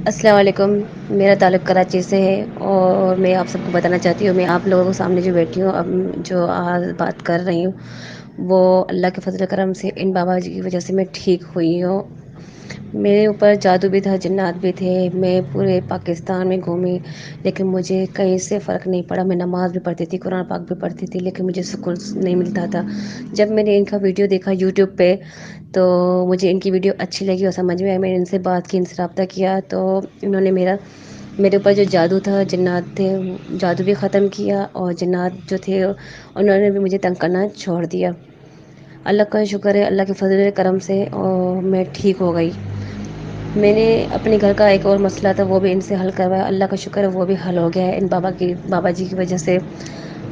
السلام علیکم. میرا تعلق کراچی سے ہے اور میں آپ سب کو بتانا چاہتی ہوں، میں آپ لوگوں کے سامنے جو بیٹھی ہوں، اب جو آج بات کر رہی ہوں، وہ اللہ کے فضل و کرم سے ان بابا جی کی وجہ سے میں ٹھیک ہوئی ہوں. میرے اوپر جادو بھی تھا، جنات بھی تھے، میں پورے پاکستان میں گھومی لیکن مجھے کہیں سے فرق نہیں پڑا. میں نماز بھی پڑھتی تھی، قرآن پاک بھی پڑھتی تھی، لیکن مجھے سکون نہیں ملتا تھا. جب میں نے ان کا ویڈیو دیکھا یوٹیوب پہ تو مجھے ان کی ویڈیو اچھی لگی اور سمجھ میں آئی. میں نے ان سے بات کی، ان سے رابطہ کیا تو انہوں نے میرے اوپر جو جادو تھا، جنات تھے، جادو بھی ختم کیا اور جنات جو تھے انہوں نے بھی مجھے تنگ کرنا چھوڑ دیا. اللہ کا شکر ہے، اللہ کے فضل کرم سے اور میں ٹھیک ہو گئی. میں نے اپنے گھر کا ایک اور مسئلہ تھا وہ بھی ان سے حل کروایا، اللہ کا شکر ہے وہ بھی حل ہو گیا ہے ان بابا جی کی وجہ سے.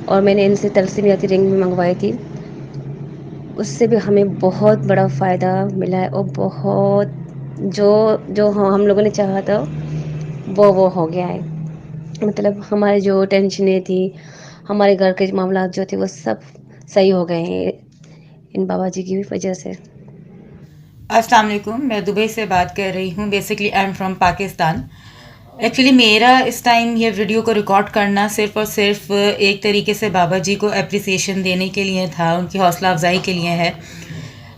اور میں نے ان سے تلسمیاتی رنگ بھی منگوائی تھی، اس سے بھی ہمیں بہت بڑا فائدہ ملا ہے اور بہت جو ہم لوگوں نے چاہا تھا وہ ہو گیا ہے. مطلب ہمارے جو ٹینشنیں تھی، ہمارے گھر کے معاملات جو تھے وہ سب صحیح ہو گئے ہیں ان بابا جی کی وجہ سے. السلام علیکم. میں دبئی سے بات کر رہی ہوں. Basically I am from Pakistan. Actually میرا اس ٹائم یہ ویڈیو کو ریکارڈ کرنا صرف اور صرف ایک طریقے سے بابا جی کو اپریسیشن دینے کے لیے تھا، ان کی حوصلہ افزائی کے لیے ہے،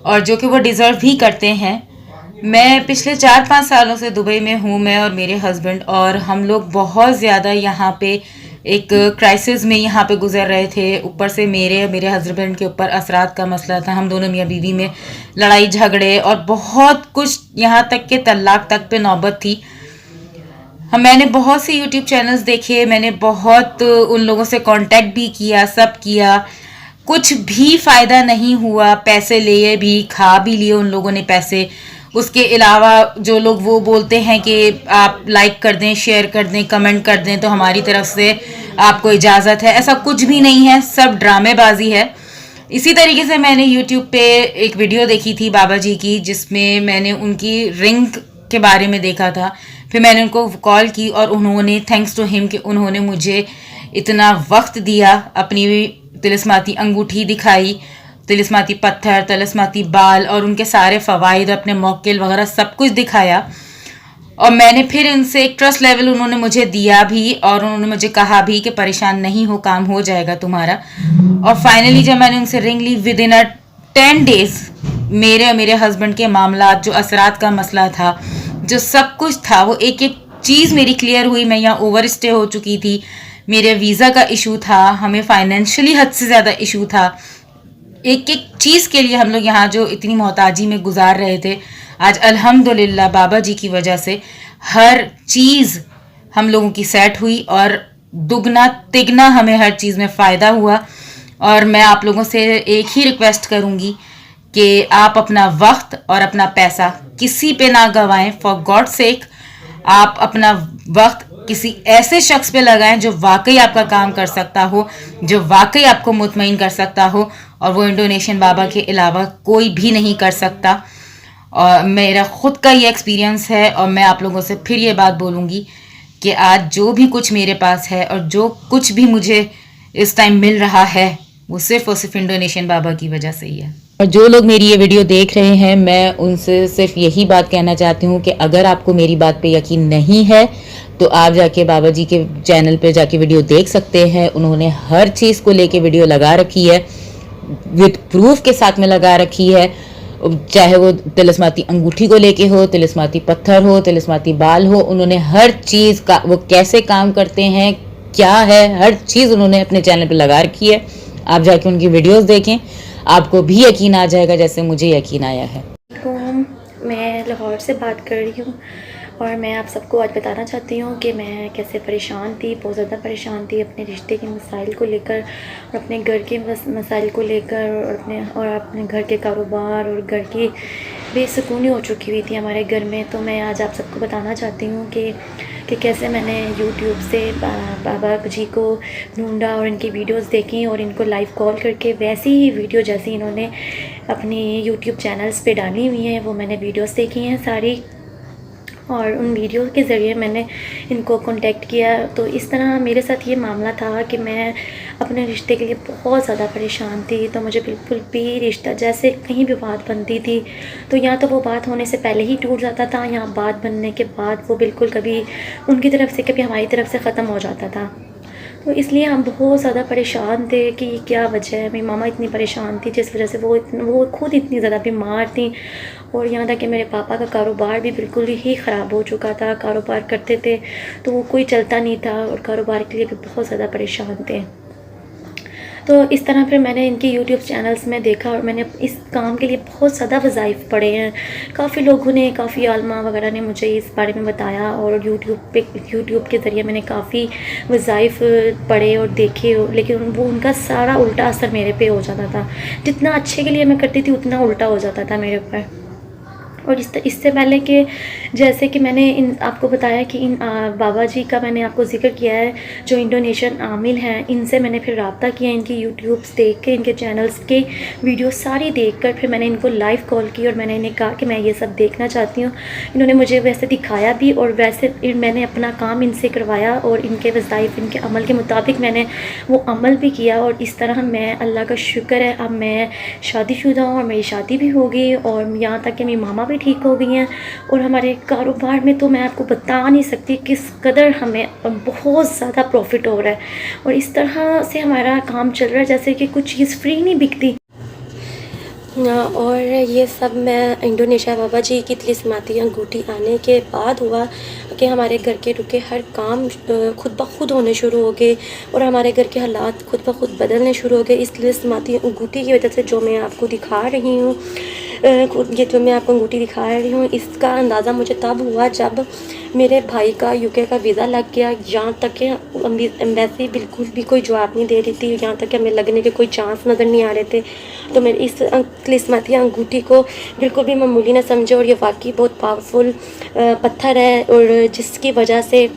اور جو کہ وہ ڈیزرو بھی کرتے ہیں. میں پچھلے 4-5 سالوں سے دبئی میں ہوں، میں اور میرے ہسبینڈ، اور ہم لوگ بہت زیادہ یہاں پہ ایک کرائسس میں یہاں پہ گزر رہے تھے. اوپر سے میرے ہسبینڈ کے اوپر اثرات کا مسئلہ تھا، ہم دونوں میاں بیوی میں لڑائی جھگڑے اور بہت کچھ، یہاں تک کہ طلاق تک پہ نوبت تھی. میں نے بہت سے یوٹیوب چینلز دیکھے، میں نے بہت ان لوگوں سے کانٹیکٹ بھی کیا، سب کیا، کچھ بھی فائدہ نہیں ہوا. پیسے لیے بھی، کھا بھی لیے ان لوگوں نے پیسے. اس کے علاوہ جو لوگ وہ بولتے ہیں کہ آپ لائک کر دیں، شیئر کر دیں، کمنٹ کر دیں تو ہماری طرف سے آپ کو اجازت ہے، ایسا کچھ بھی نہیں ہے، سب ڈرامے بازی ہے. اسی طریقے سے میں نے یوٹیوب پہ ایک ویڈیو دیکھی تھی بابا جی کی، جس میں نے ان کی رنگ کے بارے میں دیکھا تھا. پھر میں نے ان کو کال کی اور انہوں نے، تھینکس ٹو ہم، کہ انہوں نے مجھے اتنا وقت دیا، اپنی طلسماتی انگوٹھی دکھائی، طلسماتی پتھر، طلسماتی بال اور ان کے سارے فوائد، اپنے موکل وغیرہ سب کچھ دکھایا. اور میں نے پھر ان سے ایک ٹرسٹ لیول انہوں نے مجھے دیا بھی، اور انہوں نے مجھے کہا بھی کہ پریشان نہیں ہو، کام ہو جائے گا تمہارا. اور فائنلی جب میں نے ان سے رنگ لی، ود ان 10 days میرے اور میرے ہسبینڈ کے معاملات، جو اثرات کا مسئلہ تھا، جو سب کچھ تھا، وہ ایک ایک چیز میری کلیئر ہوئی. میں یہاں اوور اسٹے ہو چکی تھی، میرے ویزا کا ایشو تھا، ہمیں فائنینشلی حد سے زیادہ ایشو تھا. ایک ایک چیز کے لیے ہم لوگ یہاں جو اتنی محتاجی میں گزار رہے تھے، آج الحمدللہ بابا جی کی وجہ سے ہر چیز ہم لوگوں کی سیٹ ہوئی، اور دگنا تگنا ہمیں ہر چیز میں فائدہ ہوا. اور میں آپ لوگوں سے ایک ہی ریکویسٹ کروں گی کہ آپ اپنا وقت اور اپنا پیسہ کسی پہ نہ گوائیں. فار گاڈ سیک آپ اپنا وقت کسی ایسے شخص پہ لگائیں جو واقعی آپ کا کام کر سکتا ہو، جو واقعی آپ کو مطمئن کر سکتا ہو، اور وہ انڈونیشین بابا کے علاوہ کوئی بھی نہیں کر سکتا. اور میرا خود کا یہ ایکسپیرینس ہے، اور میں آپ لوگوں سے پھر یہ بات بولوں گی کہ آج جو بھی کچھ میرے پاس ہے اور جو کچھ بھی مجھے اس ٹائم مل رہا ہے، وہ صرف اور صرف انڈونیشین بابا کی وجہ سے ہی ہے. اور جو لوگ میری یہ ویڈیو دیکھ رہے ہیں، میں ان سے صرف یہی بات کہنا چاہتی ہوں کہ اگر آپ کو میری بات پہ یقین نہیں ہے تو آپ جا کے بابا جی کے چینل پہ جا کے ویڈیو دیکھ سکتے ہیں. انہوں نے ہر چیز کو لے کے ویڈیو لگا رکھی ہے، وتھ پروف کے ساتھ میں لگا رکھی ہے. چاہے وہ طلسماتی انگوٹھی کو لے کے ہو، طلسماتی پتھر ہو، طلسماتی بال ہو، انہوں نے ہر چیز کا، وہ کیسے کام کرتے ہیں، کیا ہے، ہر چیز انہوں نے اپنے چینل پہ لگا رکھی ہے. آپ جا کے ان کی ویڈیوز دیکھیں، آپ کو بھی یقین آ جائے گا جیسے مجھے یقین آیا ہے. میں لاہور سے بات کر رہی ہوں، اور میں آپ سب کو آج بتانا چاہتی ہوں کہ میں کیسے پریشان تھی، بہت زیادہ پریشان تھی اپنے رشتے کے مسائل کو لے کر، اور اپنے گھر کے مسائل کو لے کر، اور اپنے گھر کے کاروبار اور گھر کی بے سکونی ہو چکی ہوئی تھی ہمارے گھر میں. تو میں آج آپ سب کو بتانا چاہتی ہوں کہ کیسے میں نے یوٹیوب سے بابا جی کو ڈھونڈا اور ان کی ویڈیوز دیکھی، اور ان کو لائیو کال کر کے ویسی ہی ویڈیو جیسی انہوں نے اپنی یوٹیوب چینلز پہ ڈالی ہوئی ہیں، وہ میں نے ویڈیوز دیکھی ہیں ساری. اور ان ویڈیو کے ذریعے میں نے ان کو کانٹیکٹ کیا. تو اس طرح میرے ساتھ یہ معاملہ تھا کہ میں اپنے رشتے کے لیے بہت زیادہ پریشان تھی. تو مجھے بالکل بھی رشتہ جیسے کہیں بھی بات بنتی تھی تو یا تو وہ بات ہونے سے پہلے ہی ٹوٹ جاتا تھا یا بات بننے کے بعد وہ بالکل کبھی ان کی طرف سے کبھی ہماری طرف سے ختم ہو جاتا تھا. تو اس لیے ہم بہت زیادہ پریشان تھے کہ کیا وجہ ہے. میری ماما اتنی پریشان تھی جس وجہ سے وہ خود اتنی زیادہ بیمار تھیں. اور یہاں تک کہ میرے پاپا کا کاروبار بھی بالکل ہی خراب ہو چکا تھا. کاروبار کرتے تھے تو وہ کوئی چلتا نہیں تھا اور کاروبار کے لیے بھی بہت زیادہ پریشان تھے. تو اس طرح پھر میں نے ان کی یوٹیوب چینلز میں دیکھا اور میں نے اس کام کے لیے بہت زیادہ وظائف پڑھے ہیں. کافی لوگوں نے, کافی عالمہ وغیرہ نے مجھے اس بارے میں بتایا اور یوٹیوب کے ذریعے میں نے کافی وظائف پڑھے اور دیکھے, لیکن وہ ان کا سارا الٹا اثر میرے پہ ہو جاتا تھا. جتنا اچھے کے لیے میں کرتی تھی اتنا الٹا ہو جاتا تھا میرے اوپر. اور اس سے پہلے کہ جیسے کہ میں نے آپ کو بتایا کہ ان بابا جی کا میں نے آپ کو ذکر کیا ہے جو انڈونیشین عامل ہیں, ان سے میں نے پھر رابطہ کیا. ان کی یوٹیوبس دیکھ کے, ان کے چینلز کے ویڈیوز ساری دیکھ کر پھر میں نے ان کو لائیو کال کی اور میں نے انہیں کہا کہ میں یہ سب دیکھنا چاہتی ہوں. انہوں نے مجھے ویسے دکھایا بھی اور ویسے میں نے اپنا کام ان سے کروایا اور ان کے وظائف, ان کے عمل کے مطابق میں نے وہ عمل بھی کیا. اور اس طرح میں, اللہ کا شکر ہے, اب میں شادی شدہ ہوں اور میری شادی بھی ہو گئی اور یہاں تک کہ میری ماما بھی ٹھیک ہو گئی ہیں. اور ہمارے کاروبار میں تو میں آپ کو بتا نہیں سکتی کس قدر ہمیں بہت زیادہ پروفٹ ہو رہا ہے. اور اس طرح سے ہمارا کام چل رہا ہے جیسے کہ کچھ چیز فری نہیں بکتی. اور یہ سب میں انڈونیشیا بابا جی کی طلسماتی انگوٹھی آنے کے بعد ہوا کہ ہمارے گھر کے رکے ہر کام خود بخود ہونے شروع ہو گئے اور ہمارے گھر کے حالات خود بخود بدلنے شروع ہو گئے. اس طلسماتی انگوٹھی کی وجہ سے جو میں آپ کو دکھا رہی ہوں, یہ جو میں آپ کو انگوٹھی دکھا رہی ہوں, اس کا اندازہ مجھے تب ہوا جب میرے بھائی کا UK کا ویزا لگ گیا. یہاں تک کہ ایمبیسی بالکل بھی کوئی جواب نہیں دے رہی تھی, یہاں تک کہ ہمیں لگنے کے کوئی چانس نظر نہیں آ رہے تھے. تو میں اس طلسماتی انگوٹھی کو بالکل بھی معمولی نہ سمجھو, اور یہ واقعی بہت پاورفل پتھر ہے اور جس کی وجہ سے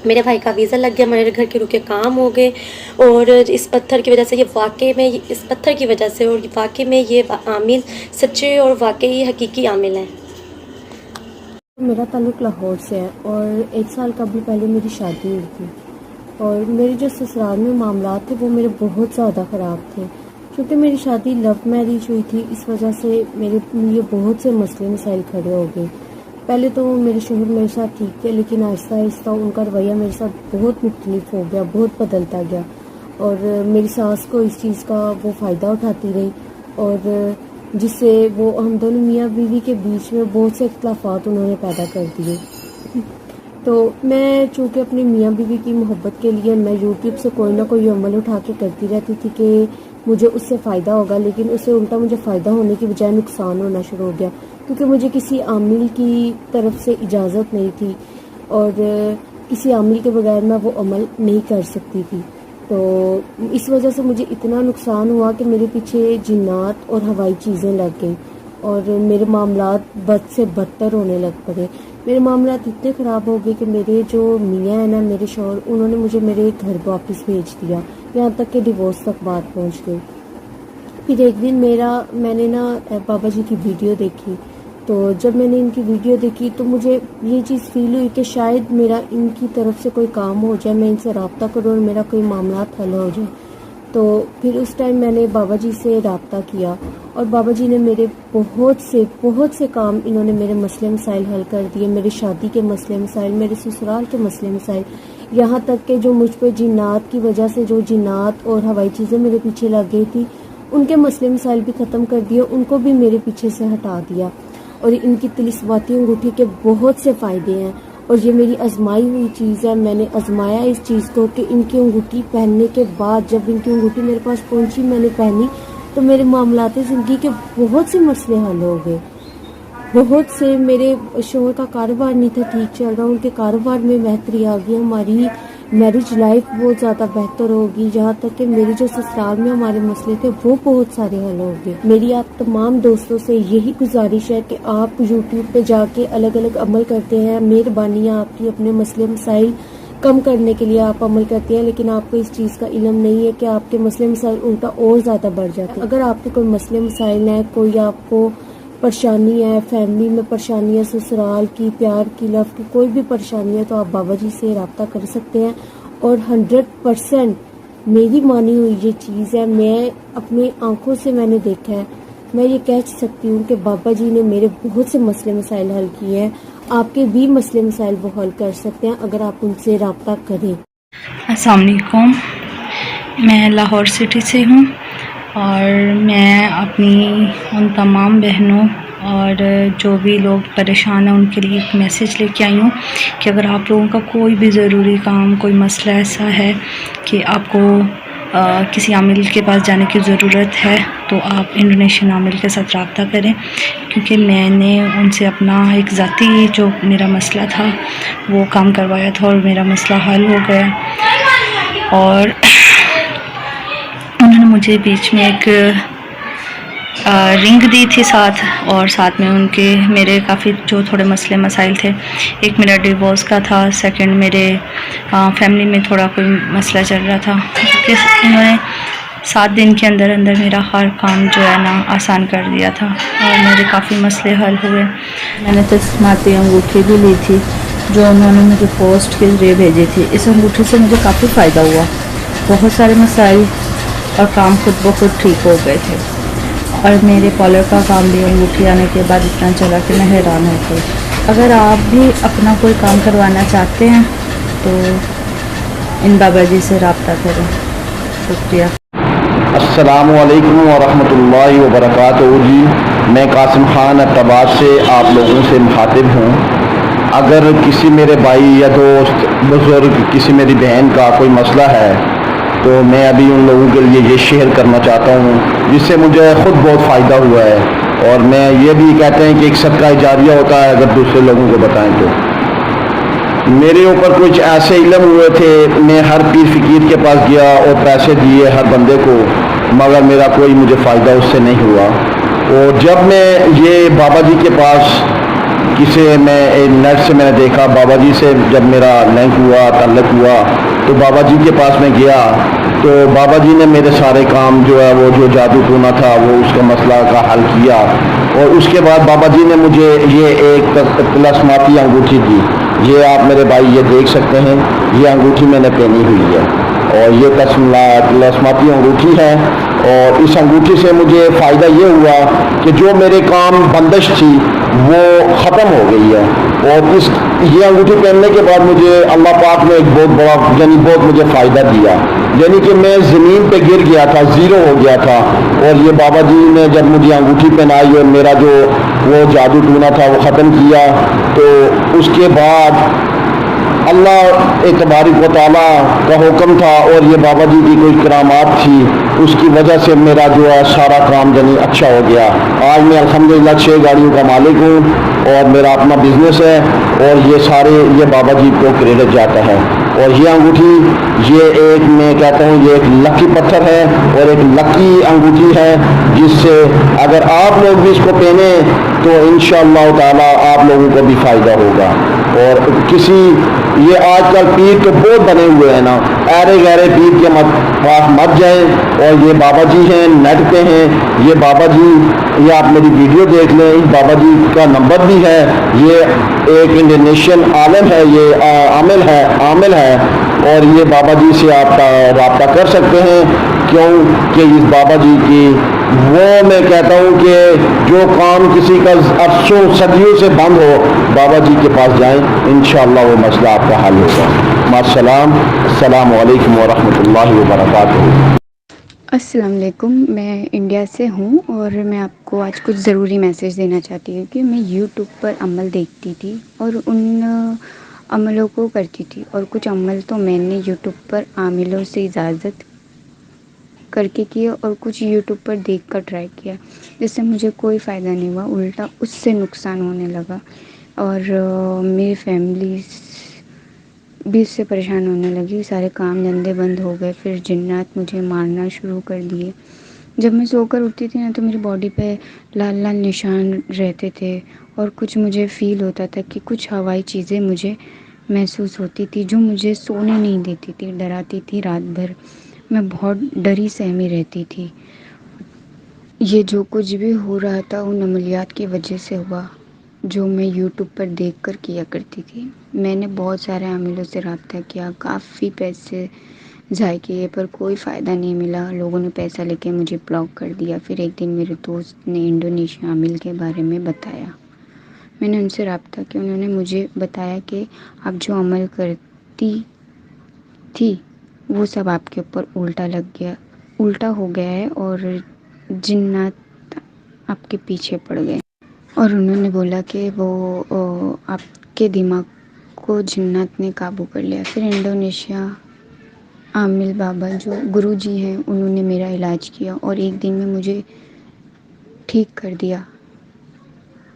میرے بھائی کا ویزا لگ گیا, ہمارے گھر کے رکے کام ہو گئے. اور اس پتھر کی وجہ سے, یہ واقعی میں اس پتھر کی وجہ سے, اور واقعی میں یہ عامل سچے اور واقعی حقیقی عامل ہیں. میرا تعلق لاہور سے ہے اور 1 سال قبل پہلے میری شادی ہوئی تھی. اور میرے جو سسرال میں معاملات تھے وہ میرے بہت زیادہ خراب تھے. کیونکہ میری شادی لو میرج ہوئی تھی, اس وجہ سے میرے لیے بہت سے مسئلے مسائل کھڑے ہو گئے. پہلے تو میرے شوہر میرے ساتھ ٹھیک تھے, لیکن آہستہ آہستہ ان کا رویہ میرے ساتھ بہت مختلف ہو گیا, بہت بدلتا گیا. اور میری ساس کو اس چیز کا وہ فائدہ اٹھاتی رہی, اور جس سے وہ ہم دونوں میاں بیوی کے بیچ میں بہت سے اختلافات انہوں نے پیدا کر دیے. تو میں چونکہ اپنی میاں بیوی کی محبت کے لیے میں یوٹیوب سے کوئی نہ کوئی عمل اٹھا کے کرتی رہتی تھی کہ مجھے اس سے فائدہ ہوگا, لیکن اس سے الٹا مجھے فائدہ ہونے کی بجائے نقصان ہونا شروع ہو گیا. کیونکہ مجھے کسی عامل کی طرف سے اجازت نہیں تھی اور کسی عامل کے بغیر میں وہ عمل نہیں کر سکتی تھی. تو اس وجہ سے مجھے اتنا نقصان ہوا کہ میرے پیچھے جنات اور ہوائی چیزیں لگ گئیں اور میرے معاملات بد سے بدتر ہونے لگ پڑے. میرے معاملات اتنے خراب ہو گئے کہ میرے جو میاں ہیں نا, میرے شوہر, انہوں نے مجھے میرے گھر واپس بھیج دیا, یہاں تک کہ ڈیورس تک بات پہنچ گئی. پھر ایک دن میں نے نا بابا جی کی ویڈیو دیکھی. تو جب میں نے ان کی ویڈیو دیکھی تو مجھے یہ چیز فیل ہوئی کہ شاید میرا ان کی طرف سے کوئی کام ہو جائے, میں ان سے رابطہ کروں اور میرا کوئی معاملات حل ہو جائے. تو پھر اس ٹائم میں نے بابا جی سے رابطہ کیا اور بابا جی نے میرے بہت سے کام, انہوں نے میرے مسئلے مسائل حل کر دیے. میری شادی کے مسئلے مسائل, میرے سسرال کے مسئلے مسائل, یہاں تک کہ جو مجھ پہ جنات کی وجہ سے جو جنات اور ہوائی چیزیں میرے پیچھے لگ گئی تھی, ان کے مسئلے مسائل بھی ختم کر دیے, ان کو بھی میرے پیچھے سے ہٹا دیا. اور ان کی طلسماتی انگوٹھی کے بہت سے فائدے ہیں اور یہ میری آزمائی ہوئی چیز ہے. میں نے آزمایا اس چیز کو کہ ان کی انگوٹھی پہننے کے بعد, جب ان کی انگوٹھی میرے پاس پہنچی, میں نے پہنی, تو میرے معاملات زندگی کے بہت سے مسئلے حل ہو گئے. بہت سے, میرے شوہر کا کاروبار نہیں تھا ٹھیک چل رہا, ان کے کاروبار میں بہتری آ گئی, ہماری میرج لائف بہت زیادہ بہتر ہوگی. جہاں تک کہ میری جو سسرال میں ہمارے مسئلے تھے وہ بہت سارے حل ہو گئے. میری آپ تمام دوستوں سے یہی گزارش ہے کہ آپ یوٹیوب پہ جا کے الگ الگ عمل کرتے ہیں, مہربانی آپ کی اپنے مسئلے مسائل کم کرنے کے لیے آپ عمل کرتے ہیں, لیکن آپ کو اس چیز کا علم نہیں ہے کہ آپ کے مسئلے مسائل الٹا اور زیادہ بڑھ جاتے ہیں. اگر آپ کے کوئی مسئلے مسائل ہیں, کوئی آپ کو پریشانی ہے، فیملی میں پریشانی ہے، سسرال کی، پیار کی، لو کی، کوئی بھی پریشانی ہے تو آپ بابا جی سے رابطہ کر سکتے ہیں. اور 100% میری مانی ہوئی یہ چیز ہے، میں اپنی آنکھوں سے میں نے دیکھا ہے. میں یہ کہہ سکتی ہوں کہ بابا جی نے میرے بہت سے مسئلے مسائل حل کیے ہیں. آپ کے بھی مسئلے مسائل وہ حل کر سکتے ہیں اگر آپ ان سے رابطہ کریں. السلام علیکم. میں لاہور سٹی سے ہوں اور میں اپنی ان تمام بہنوں اور جو بھی لوگ پریشان ہیں ان کے لیے ایک میسیج لے کے آئی ہوں کہ اگر آپ لوگوں کا کوئی بھی ضروری کام، کوئی مسئلہ ایسا ہے کہ آپ کو کسی عامل کے پاس جانے کی ضرورت ہے تو آپ انڈونیشین عامل کے ساتھ رابطہ کریں، کیونکہ میں نے ان سے اپنا ایک ذاتی جو میرا مسئلہ تھا وہ کام کروایا تھا اور میرا مسئلہ حل ہو گیا. اور انہوں نے مجھے بیچ میں ایک رنگ دی تھی ساتھ، اور ساتھ میں ان کے میرے کافی جو تھوڑے مسئلے مسائل تھے. ایک میرا ڈیورس کا تھا، سیکنڈ میرے فیملی میں تھوڑا کوئی مسئلہ چل رہا تھا، کہ انہوں نے 7 دن کے اندر اندر میرا ہر کام جو ہے نا آسان کر دیا تھا اور میرے کافی مسئلے حل ہوئے. میں نے تسلیماتی انگوٹھی بھی لی تھی جو انہوں نے مجھے پوسٹ کے ذریعے بھیجی تھی. اس انگوٹھی سے مجھے کافی فائدہ ہوا، بہت سارے مسائل اور کام خود بخود ٹھیک ہو گئے تھے. اور میرے پارلر کا کام بھی انگوٹھی آنے کے بعد اتنا چلا کہ میں حیران ہو گئی. اگر آپ بھی اپنا کوئی کام کروانا چاہتے ہیں تو ان بابا جی سے رابطہ کریں. شکریہ. السلام علیکم ورحمۃ اللہ وبرکاتہ. جی میں قاسم خان ارتباط سے آپ لوگوں سے مخاطب ہوں. اگر کسی میرے بھائی یا دوست بزرگ، کسی میری بہن کا کوئی مسئلہ ہے تو میں ابھی ان لوگوں کے لیے یہ شیئر کرنا چاہتا ہوں جس سے مجھے خود بہت فائدہ ہوا ہے. اور میں یہ بھی کہتے ہیں کہ ایک صدقہ جاریہ ہوتا ہے اگر دوسرے لوگوں کو بتائیں تو. میرے اوپر کچھ ایسے علم ہوئے تھے، میں ہر پیر فقیر کے پاس گیا اور پیسے دیے ہر بندے کو، مگر میرا کوئی مجھے فائدہ اس سے نہیں ہوا. اور جب میں یہ بابا جی کے پاس میں نیٹ سے میں نے دیکھا، بابا جی سے جب میرا لنک ہوا، تعلق ہوا، تو بابا جی کے پاس میں گیا تو بابا جی نے میرے سارے کام جو ہے وہ جو جادو ٹونا تھا وہ اس کا مسئلہ کا حل کیا. اور اس کے بعد بابا جی نے مجھے یہ ایک تلسماتی انگوٹھی دی. یہ آپ میرے بھائی یہ دیکھ سکتے ہیں، یہ انگوٹھی میں نے پہنی ہوئی ہے اور یہ تلسماتی انگوٹھی ہے. اور اس انگوٹھی سے مجھے فائدہ یہ ہوا کہ جو میرے کام بندش تھی وہ ختم ہو گئی ہے. اور یہ انگوٹھی پہننے کے بعد مجھے اللہ پاک نے ایک بہت بڑا بہت مجھے فائدہ دیا. کہ میں زمین پہ گر گیا تھا، زیرو ہو گیا تھا، اور یہ بابا جی نے جب مجھے انگوٹھی پہنائی اور میرا جو وہ جادو ٹونا تھا وہ ختم کیا، تو اس کے بعد اللہ تبارک و تعالیٰ کا حکم تھا اور یہ بابا جی کی کوئی کرامات تھی، اس کی وجہ سے میرا جو ہے سارا کام اچھا ہو گیا. آج میں الحمدللہ 6 گاڑیوں کا مالک ہوں اور میرا اپنا بزنس ہے، اور یہ بابا جی کو کریڈٹ جاتا ہے. اور یہ انگوٹھی میں کہتا ہوں یہ ایک لکی پتھر ہے اور ایک لکی انگوٹھی ہے، جس سے اگر آپ لوگ بھی اس کو پہنے تو انشاءاللہ تعالی آپ لوگوں کو بھی فائدہ ہوگا. اور یہ آج کل پیر تو بہت بنے ہوئے ہیں نا، ایرے گہرے پیر کے پاس مت جائیں. اور یہ بابا جی ہیں، نیٹ پہ ہیں یہ بابا جی، یہ آپ میری ویڈیو دیکھ لیں، بابا جی کا نمبر بھی ہے. یہ ایک انڈونیشین عالم ہے، یہ عامل ہے اور یہ بابا جی سے آپ رابطہ کر سکتے ہیں. کیوں کہ اس بابا جی کی میں کہتا ہوں کہ جو کام کسی کا عرصوں صدیوں سے بند ہو، بابا جی کے پاس جائیں، انشاءاللہ وہ مسئلہ آپ کا حل ہوگا. السلام علیکم ورحمۃ اللہ وبرکاتہ. السلام علیکم. میں انڈیا سے ہوں اور میں آپ کو آج کچھ ضروری میسیج دینا چاہتی ہوں کہ میں یوٹیوب پر عمل دیکھتی تھی اور ان عملوں کو کرتی تھی، اور کچھ عمل تو میں نے یوٹیوب پر عاملوں سے اجازت کر کے کیا اور کچھ یوٹیوب پر دیکھ کر ٹرائی کیا، جس سے مجھے کوئی فائدہ نہیں ہوا، الٹا اس سے نقصان ہونے لگا. اور میری فیملی بھی اس سے پریشان ہونے لگی، سارے کام دھندے بند ہو گئے. پھر جنات مجھے مارنا شروع کر دیے. جب میں سو کر اٹھتی تھی نا تو میری باڈی پہ لال لال نشان رہتے تھے اور کچھ مجھے فیل ہوتا تھا کہ کچھ ہوائی چیزیں مجھے محسوس ہوتی تھی جو مجھے سونے نہیں دیتی تھی، ڈراتی تھی. رات بھر میں بہت ڈری سہمی رہتی تھی. یہ جو کچھ بھی ہو رہا تھا ان عملیات کی وجہ سے ہوا، جو میں یوٹیوب پر دیکھ کر کیا کرتی تھی. میں نے بہت سارے عاملوں سے رابطہ کیا، کافی پیسے ضائع کیے پر کوئی فائدہ نہیں ملا. لوگوں نے پیسہ لے کے مجھے بلاک کر دیا. پھر ایک دن میرے دوست نے انڈونیشیا عامل کے بارے میں بتایا. میں نے ان سے رابطہ کیا. انہوں نے مجھے بتایا کہ آپ جو عمل کرتی تھی وہ سب آپ کے اوپر الٹا ہو گیا ہے اور جنات آپ کے پیچھے پڑ گئے. اور انہوں نے بولا کہ وہ آپ کے دماغ کو جنات نے قابو کر لیا. پھر انڈونیشیا عامل بابا جو گرو جی ہیں انہوں نے میرا علاج کیا اور ایک دن میں مجھے ٹھیک کر دیا.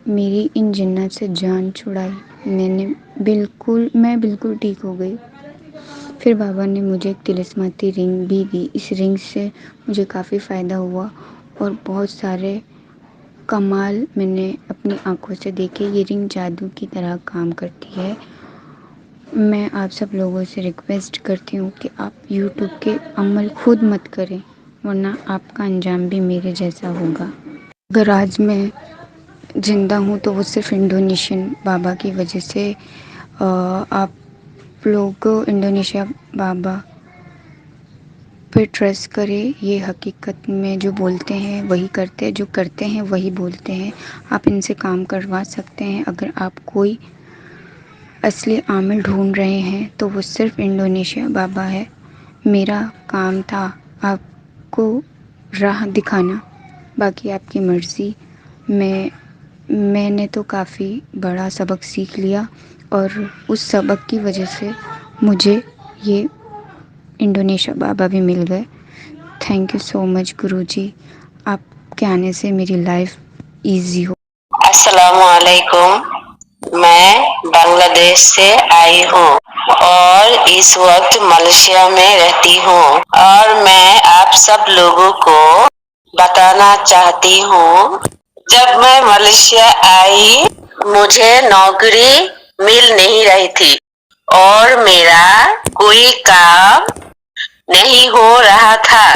میری ان جنات سے جان چھڑائی. میں بالکل ٹھیک ہو گئی. پھر بابا نے مجھے ایک طلسماتی رنگ بھی دی. اس رنگ سے مجھے کافی فائدہ ہوا اور بہت سارے کمال میں نے اپنی آنکھوں سے دیکھے. یہ رنگ جادو کی طرح کام کرتی ہے. میں آپ سب لوگوں سے ریکویسٹ کرتی ہوں کہ آپ یوٹیوب کے عمل خود مت کریں ورنہ آپ کا انجام بھی میرے جیسا ہوگا. اگر آج میں زندہ ہوں تو وہ صرف انڈونیشین بابا کی وجہ سے. آپ لوگ انڈونیشیا بابا پہ ٹرسٹ کرے. یہ حقیقت میں جو بولتے ہیں وہی کرتے، جو کرتے ہیں وہی بولتے ہیں. آپ ان سے کام کروا سکتے ہیں. اگر آپ کوئی اصلی عامل ڈھونڈ رہے ہیں تو وہ صرف انڈونیشیا بابا ہے. میرا کام تھا آپ کو راہ دکھانا، باقی آپ کی مرضی. میں نے تو کافی بڑا سبق سیکھ لیا اور اس سبق کی وجہ سے مجھے یہ انڈونیشیا بابا بھی مل گئے. تھینک یو سو مچ گرو جی. آپ کے آنے سے میری لائف ایزی ہو. السلام علیکم. میں بنگلہ دیش سے آئی ہوں اور اس وقت ملیشیا میں رہتی ہوں اور میں آپ سب لوگوں کو بتانا چاہتی ہوں. جب میں ملیشیا آئی مجھے نوکری مل نہیں رہی تھی اور میرا کوئی کام نہیں ہو رہا تھا.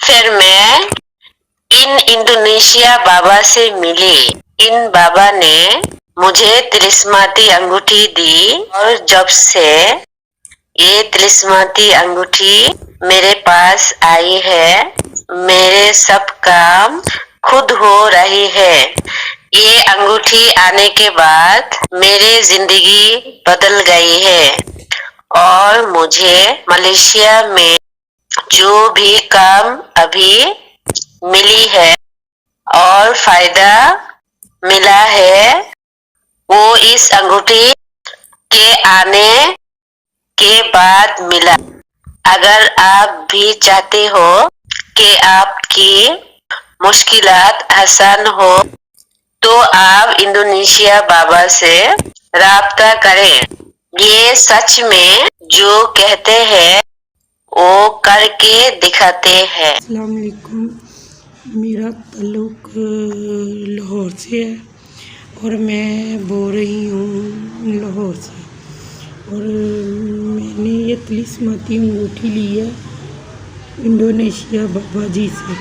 پھر میں انڈونیشیا بابا سے ملی. ان بابا نے مجھے طلسماتی انگوٹھی دی اور جب سے یہ طلسماتی انگوٹھی میرے پاس آئی ہے میرے سب کام خود ہو رہی ہے. یہ انگوٹھی آنے کے بعد میری زندگی بدل گئی ہے اور مجھے ملیشیا میں جو بھی کام ابھی ملی ہے اور فائدہ ملا ہے وہ اس انگوٹھی کے آنے کے بعد ملا. اگر آپ بھی چاہتے ہو کہ آپ کی مشکلات آسان ہو تو آپ انڈونیشیا بابا سے رابطہ کریں. یہ سچ میں جو کہتے ہیں وہ کر کے دکھاتے ہیں. السلام علیکم. میرا تعلق لاہور سے ہے اور میں بول رہی ہوں لاہور سے. اور میں نے یہ طلسماتی انگوٹھی لی ہے انڈونیشیا بابا جی سے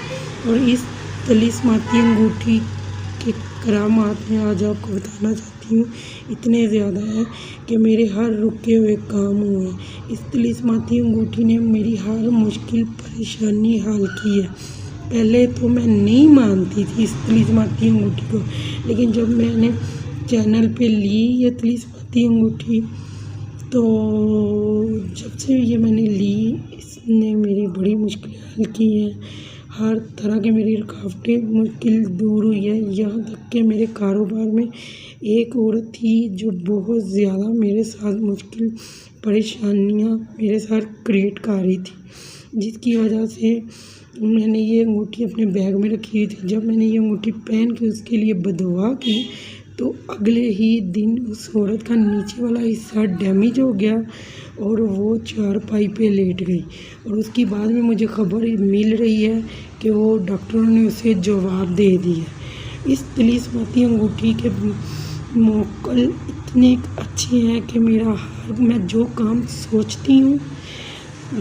اور اس طلسماتی انگوٹھی کے کرامات میں آج آپ کو بتانا چاہتی ہوں. اتنے زیادہ ہیں کہ میرے ہر رکے ہوئے کام ہوئے. اس طلسماتی انگوٹھی نے میری ہر مشکل پریشانی حل کی ہے. پہلے تو میں نہیں مانتی تھی اس طلسماتی انگوٹھی کو، لیکن جب میں نے چینل پہ لی یہ طلسماتی انگوٹھی تو جب سے یہ میں نے لی اس نے میری بڑی مشکلیں حل کی ہیں. ہر طرح کی میری رکاوٹیں مشکل دور ہوئی ہے. یہاں تک کہ میرے کاروبار میں ایک عورت تھی جو بہت زیادہ میرے ساتھ مشکل پریشانیاں میرے ساتھ کریٹ کر رہی تھی، جس کی وجہ سے میں نے یہ انگوٹھی اپنے بیگ میں رکھی ہوئی تھی. جب میں نے یہ انگوٹھی پہن کے اس کے لیے بدعا کی تو اگلے ہی دن اس عورت کا نیچے والا حصہ ڈیمیج ہو گیا اور وہ چارپائی پہ لیٹ گئی. اور اس کی بعد میں مجھے خبر مل رہی ہے کہ وہ ڈاکٹروں نے اسے جواب دے دیا. اس طلسماتی انگوٹھی کے موکل اتنے اچھے ہیں کہ میں جو کام سوچتی ہوں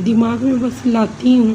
دماغ میں بس لاتی ہوں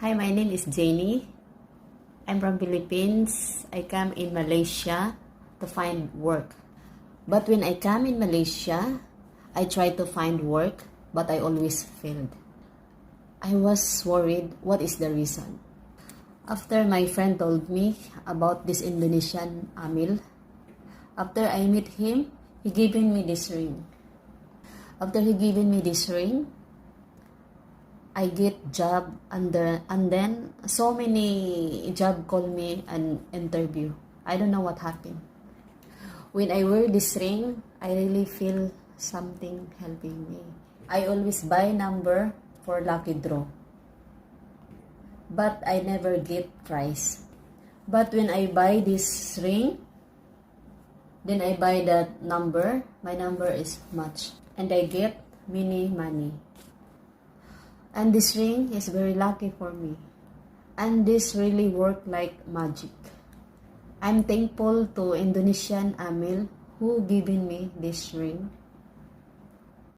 Hi, my name is Janie. I'm from Philippines. I come in Malaysia to find work. But when I come in Malaysia, I try to find work, but I always failed. I was worried, what is the reason? After my friend told me about this Indonesian Amil, after I meet him, he given me this ring. After he given me this ring, I get job and then so many job call me an interview. I don't know what happened. When I wear this ring, I really feel something helping me. I always buy number for lucky draw, but I never get prize. But when I buy this ring, then I buy that number. My number is much, and I get many money. And this ring is very lucky for me. And this really worked like magic. I'm thankful to Indonesian Amil who given me this ring.